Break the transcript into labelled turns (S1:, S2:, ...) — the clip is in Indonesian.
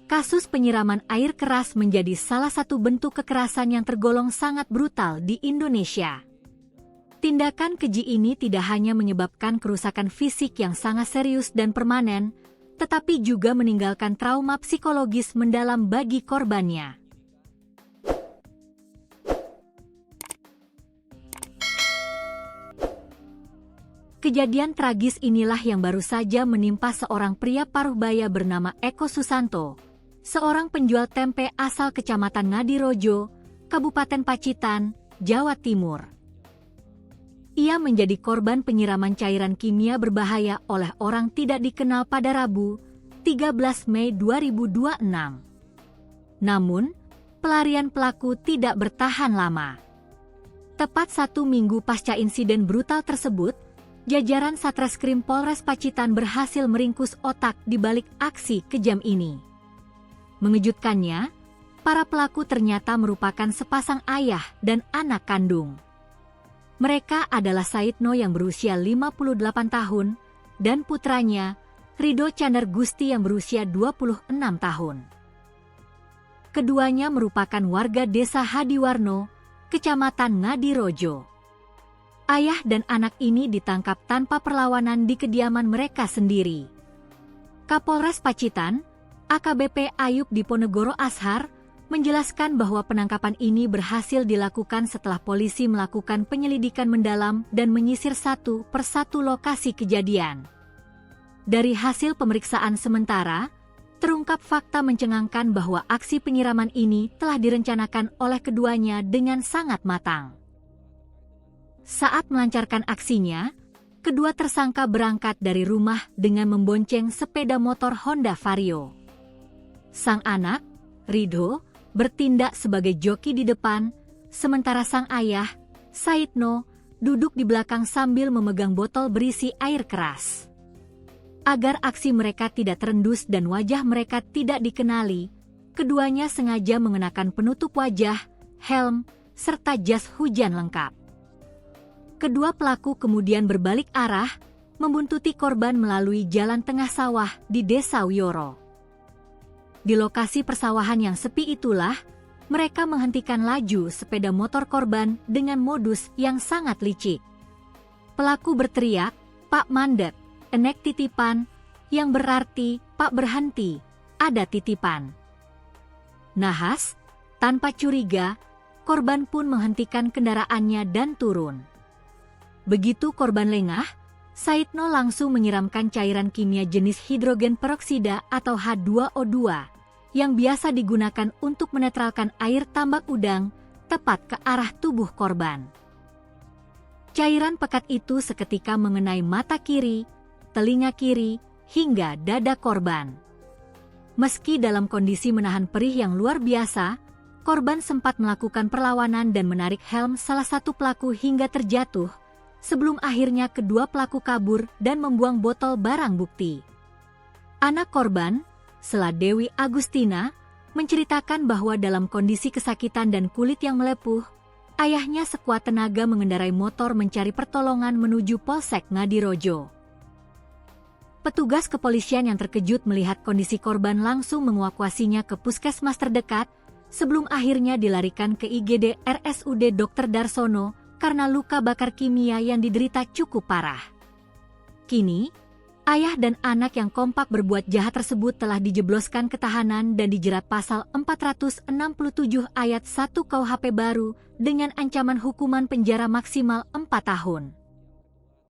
S1: Kasus penyiraman air keras menjadi salah satu bentuk kekerasan yang tergolong sangat brutal di Indonesia. Tindakan keji ini tidak hanya menyebabkan kerusakan fisik yang sangat serius dan permanen, tetapi juga meninggalkan trauma psikologis mendalam bagi korbannya. Kejadian tragis inilah yang baru saja menimpa seorang pria paruh baya bernama Eko Susanto, seorang penjual tempe asal Kecamatan Ngadirojo, Kabupaten Pacitan, Jawa Timur. Ia menjadi korban penyiraman cairan kimia berbahaya oleh orang tidak dikenal pada Rabu, 13 Mei 2026. Namun, pelarian pelaku tidak bertahan lama. Tepat 1 minggu pasca insiden brutal tersebut, jajaran Satreskrim Polres Pacitan berhasil meringkus otak di balik aksi kejam ini. Mengejutkannya, para pelaku ternyata merupakan sepasang ayah dan anak kandung. Mereka adalah Saidno yang berusia 58 tahun dan putranya, Rido Chandar Gusti yang berusia 26 tahun. Keduanya merupakan warga desa Hadiwarno, Kecamatan Ngadirojo. Ayah dan anak ini ditangkap tanpa perlawanan di kediaman mereka sendiri. Kapolres Pacitan, AKBP Ayub Diponegoro Ashar, menjelaskan bahwa penangkapan ini berhasil dilakukan setelah polisi melakukan penyelidikan mendalam dan menyisir satu persatu lokasi kejadian. Dari hasil pemeriksaan sementara, terungkap fakta mencengangkan bahwa aksi penyiraman ini telah direncanakan oleh keduanya dengan sangat matang. Saat melancarkan aksinya, kedua tersangka berangkat dari rumah dengan membonceng sepeda motor Honda Vario. Sang anak, Rido, bertindak sebagai joki di depan, sementara sang ayah, Saidno, duduk di belakang sambil memegang botol berisi air keras. Agar aksi mereka tidak terendus dan wajah mereka tidak dikenali, keduanya sengaja mengenakan penutup wajah, helm, serta jas hujan lengkap. Kedua pelaku kemudian berbalik arah, membuntuti korban melalui jalan tengah sawah di Desa Wiyoro. Di lokasi persawahan yang sepi itulah, mereka menghentikan laju sepeda motor korban dengan modus yang sangat licik. Pelaku berteriak, "Pak Mandet, enek titipan," yang berarti, "Pak berhenti, ada titipan." Nahas, tanpa curiga, korban pun menghentikan kendaraannya dan turun. Begitu korban lengah, Saidno langsung menyiramkan cairan kimia jenis hidrogen peroksida atau H2O2 yang biasa digunakan untuk menetralkan air tambak udang tepat ke arah tubuh korban. Cairan pekat itu seketika mengenai mata kiri, telinga kiri, hingga dada korban. Meski dalam kondisi menahan perih yang luar biasa, korban sempat melakukan perlawanan dan menarik helm salah satu pelaku hingga terjatuh, sebelum akhirnya kedua pelaku kabur dan membuang botol barang bukti. Anak korban, Sela Dewi Agustina, menceritakan bahwa dalam kondisi kesakitan dan kulit yang melepuh, ayahnya sekuat tenaga mengendarai motor mencari pertolongan menuju Polsek Ngadirojo. Petugas kepolisian yang terkejut melihat kondisi korban langsung mengevakuasinya ke puskesmas terdekat, sebelum akhirnya dilarikan ke IGD RSUD Dr. Darsono, karena luka bakar kimia yang diderita cukup parah. Kini, ayah dan anak yang kompak berbuat jahat tersebut telah dijebloskan ke tahanan dan dijerat pasal 467 ayat 1 KUHP baru dengan ancaman hukuman penjara maksimal 4 tahun.